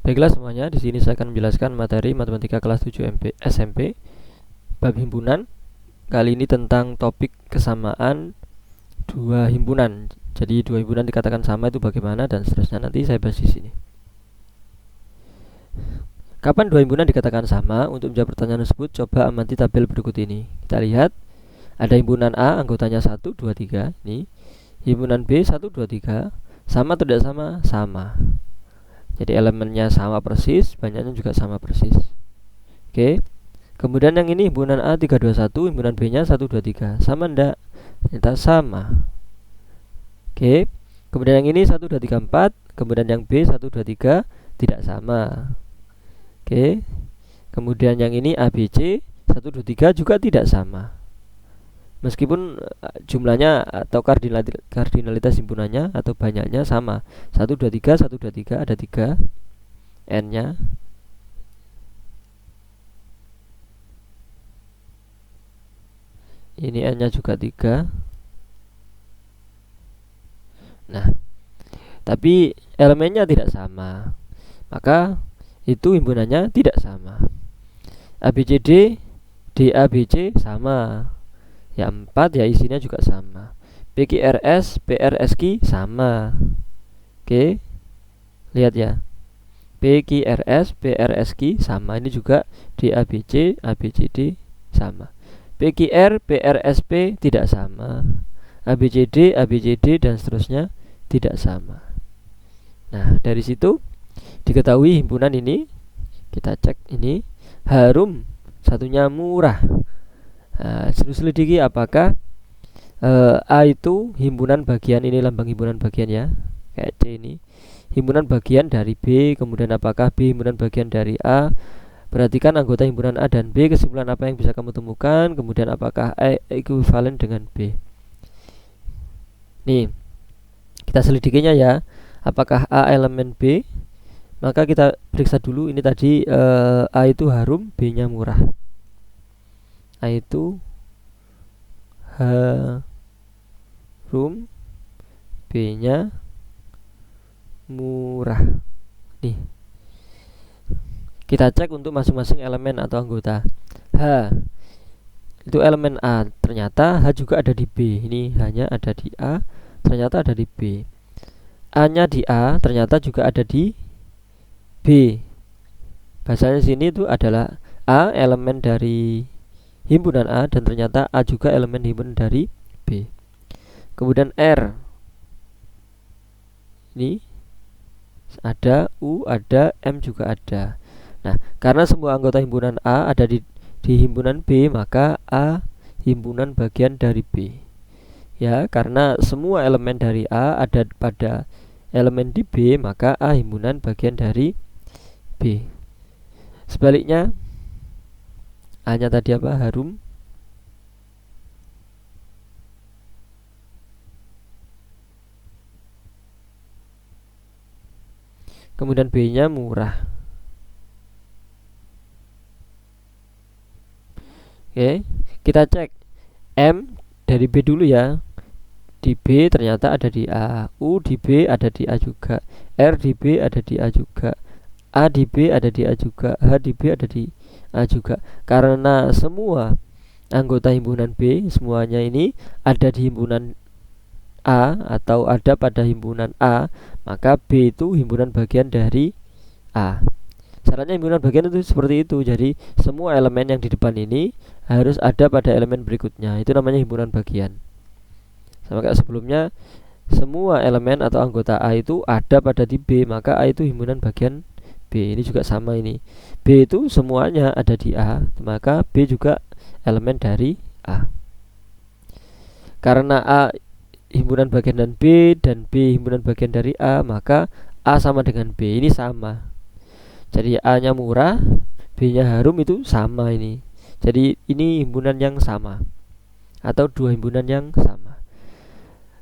Baiklah semuanya, di sini saya akan menjelaskan materi matematika kelas 7 SMP bab himpunan. Kali ini tentang topik kesamaan dua himpunan. Jadi dua himpunan dikatakan sama itu bagaimana dan seterusnya, nanti saya bahas di sini. Kapan dua himpunan dikatakan sama? Untuk menjawab pertanyaan tersebut, coba amati tabel berikut ini. Kita lihat, ada himpunan A, anggotanya 1, 2, 3. Ini himpunan B 1, 2, 3. Sama atau tidak sama? Sama. Jadi elemennya sama persis, banyaknya juga sama persis. Oke. Kemudian yang ini himpunan A 3, 2, 1, himpunan B nya 1, 2, 3. Sama enggak? Ternyata sama. Oke. Kemudian yang ini 1, 2, 3, 4. Kemudian yang B 1, 2, 3 tidak sama. Oke. Kemudian yang ini ABC 1, 2, 3 juga tidak sama. Meskipun jumlahnya atau kardinalitas himpunannya atau banyaknya sama. 1, 2, 3, 1, 2, 3, ada 3 N-nya. Ini N-nya juga 3. Nah, tapi elemennya tidak sama, maka itu himpunannya tidak sama. ABCD DABC sama. Ya 4 ya isinya juga sama. PQRS PRSQ sama. Oke. Lihat ya. PQRS PRSQ sama. Ini juga DABC ABCD sama. PQR PRSP tidak sama. ABCD ABCD dan seterusnya tidak sama. Nah, dari situ diketahui himpunan ini, kita cek ini harum, satunya murah. Selidiki apakah A itu himpunan bagian, ini lambang himpunan bagian ya, kayak C ini himpunan bagian dari B. Kemudian apakah B himpunan bagian dari A? Perhatikan anggota himpunan A dan B, kesimpulan apa yang bisa kamu temukan. Kemudian apakah A ekuivalen dengan B? Nih, kita selidikinya ya. Apakah A elemen B? Maka kita periksa dulu ini tadi, A itu harum, B nya murah. A itu harum, B nya murah. Nih, kita cek untuk masing-masing elemen atau anggota. H itu elemen A, ternyata H juga ada di B. Ini hanya ada di A, ternyata ada di B. A nya di A, ternyata juga ada di B. Bahasanya sini itu adalah A elemen dari himpunan A dan ternyata A juga elemen himpunan dari B. Kemudian R, ini ada, U ada, M juga ada. Nah, karena semua anggota himpunan A ada di himpunan B, maka A himpunan bagian dari B. Ya, karena semua elemen dari A ada pada elemen di B, maka A himpunan bagian dari B. Sebaliknya, A-nya tadi apa? Harum. Kemudian B-nya murah. Oke, kita cek M dari B dulu ya. Di B ternyata ada di A, U di B ada di A juga, R di B ada di A juga, A di B ada di A juga, H di B ada di A juga. Karena semua anggota himpunan B semuanya ini ada di himpunan A atau ada pada himpunan A, maka B itu himpunan bagian dari A. Syaratnya himpunan bagian itu seperti itu. Jadi semua elemen yang di depan ini harus ada pada elemen berikutnya. Itu namanya himpunan bagian. Sama kayak sebelumnya, semua elemen atau anggota A itu ada pada di B, maka A itu himpunan bagian B. Ini juga sama ini. B itu semuanya ada di A, maka B juga elemen dari A. Karena A himpunan bagian dan B himpunan bagian dari A, maka A sama dengan B. Ini sama. Jadi A nya murah, B nya harum, itu sama ini. Jadi ini himpunan yang sama atau dua himpunan yang sama.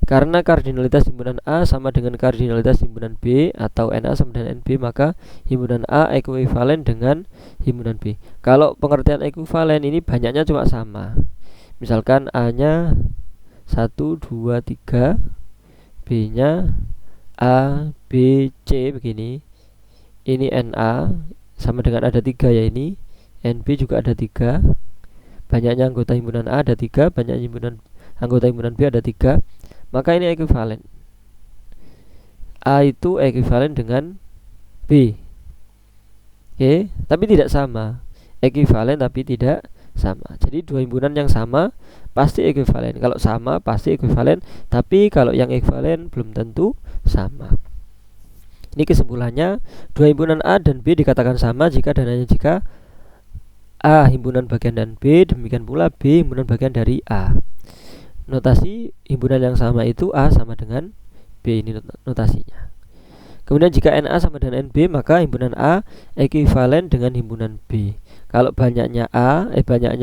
Karena kardinalitas himpunan A sama dengan kardinalitas himpunan B atau NA sama dengan NB, maka himpunan A ekuivalen dengan himpunan B. Kalau pengertian ekuivalen ini banyaknya cuma sama. Misalkan A nya 1, 2, 3, B nya A, B, C begini. ini NA sama dengan ada 3 ya, ini NB juga ada 3, banyaknya anggota himpunan A ada 3, banyaknya anggota himpunan B ada 3, maka ini ekuivalen. A itu ekuivalen dengan B. Oke, tapi tidak sama. Ekuivalen tapi tidak sama. Jadi dua himpunan yang sama pasti ekuivalen. Kalau sama pasti ekuivalen, tapi kalau yang ekuivalen belum tentu sama. Ini kesimpulannya, dua himpunan A dan B dikatakan sama jika dan hanya jika A himpunan bagian dan B, demikian pula B himpunan bagian dari A. Notasi himpunan yang sama itu A sama dengan B, ini notasinya. Kemudian jika NA sama dengan NB, maka himpunan A ekuivalen dengan himpunan B. Kalau banyaknya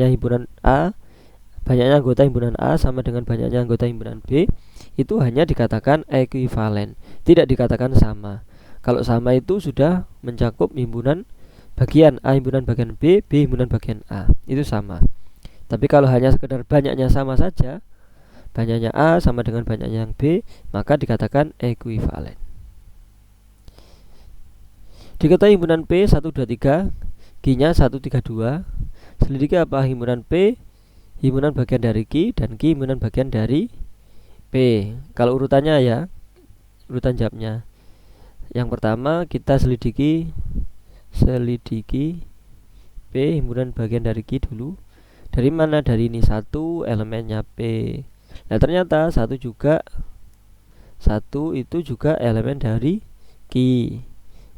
himpunan A, banyaknya anggota himpunan A sama dengan banyaknya anggota himpunan B, itu hanya dikatakan ekuivalen, tidak dikatakan sama. Kalau sama itu sudah mencakup himpunan bagian A himpunan bagian B, B himpunan bagian A, itu sama. Tapi kalau hanya sekedar banyaknya sama saja, banyaknya A sama dengan banyaknya yang B, maka dikatakan ekuivalen. Diketahui himpunan P 1, 2, 3, Q-nya 1, 3, 2. Selidiki apa himpunan P, himpunan bagian dari Q, dan Q himpunan bagian dari P. Kalau urutannya ya, urutan jawabnya. Yang pertama kita selidiki P himpunan bagian dari Q dulu. Dari mana? Dari ini 1 elemennya P. Nah ternyata 1 itu juga elemen dari Q.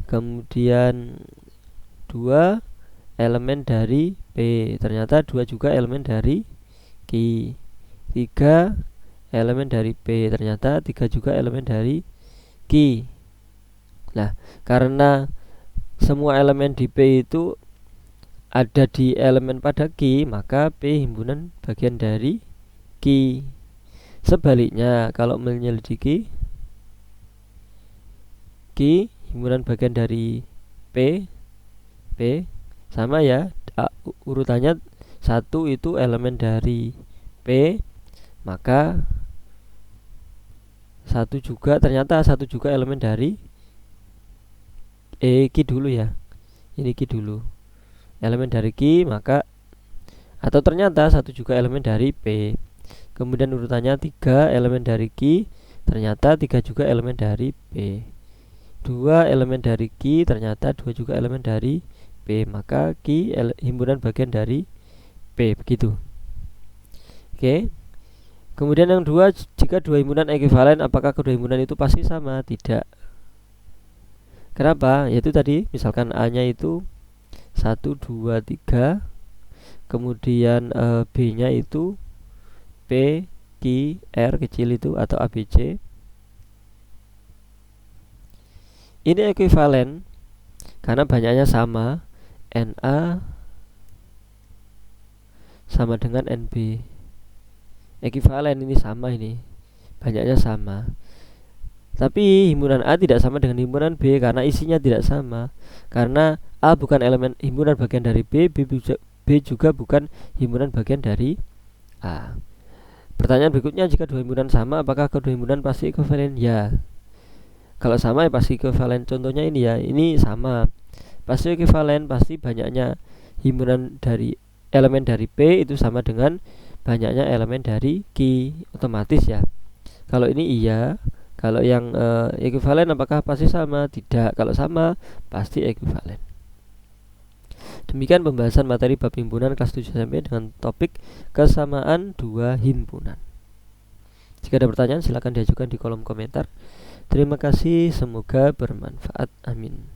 Kemudian 2 elemen dari P, ternyata 2 juga elemen dari Q. 3 elemen dari P, ternyata 3 juga elemen dari Q. Nah, karena semua elemen di P itu ada di elemen pada Q, maka P himpunan bagian dari Q. Sebaliknya, kalau menyelidiki Q himpunan bagian dari P sama ya, urutannya 1 itu elemen dari P, maka ternyata 1 juga elemen dari Q dulu ya, ini Q dulu elemen dari Q, maka atau ternyata 1 juga elemen dari P. Kemudian urutannya 3 elemen dari Q, ternyata 3 juga elemen dari P. 2 elemen dari Q, ternyata 2 juga elemen dari P, maka Q himpunan bagian dari P, begitu. Oke. Kemudian yang 2, jika dua himpunan ekuivalen, apakah kedua himpunan itu pasti sama? Tidak. Kenapa? Yaitu tadi misalkan A nya itu 1, 2, 3, kemudian B nya itu P, Q, R kecil itu atau ABC. Ini ekuivalen karena banyaknya sama, NA sama dengan NB. Ekuivalen, ini sama, ini banyaknya sama. Tapi himpunan A tidak sama dengan himpunan B karena isinya tidak sama. Karena A bukan elemen himpunan bagian dari B, B juga bukan himpunan bagian dari A. Pertanyaan berikutnya, jika dua himpunan sama, apakah kedua himpunan pasti ekuivalen? Ya. Kalau sama ya pasti ekuivalen. Contohnya ini ya, ini sama, pasti ekuivalen, pasti banyaknya himpunan dari elemen dari P itu sama dengan banyaknya elemen dari Q, otomatis ya. Kalau ini iya. Kalau yang ekuivalen apakah pasti sama? Tidak. Kalau sama pasti ekuivalen. Demikian pembahasan materi bab himpunan kelas 7 SMP dengan topik kesamaan dua himpunan. Jika ada pertanyaan silakan diajukan di kolom komentar. Terima kasih, semoga bermanfaat. Amin.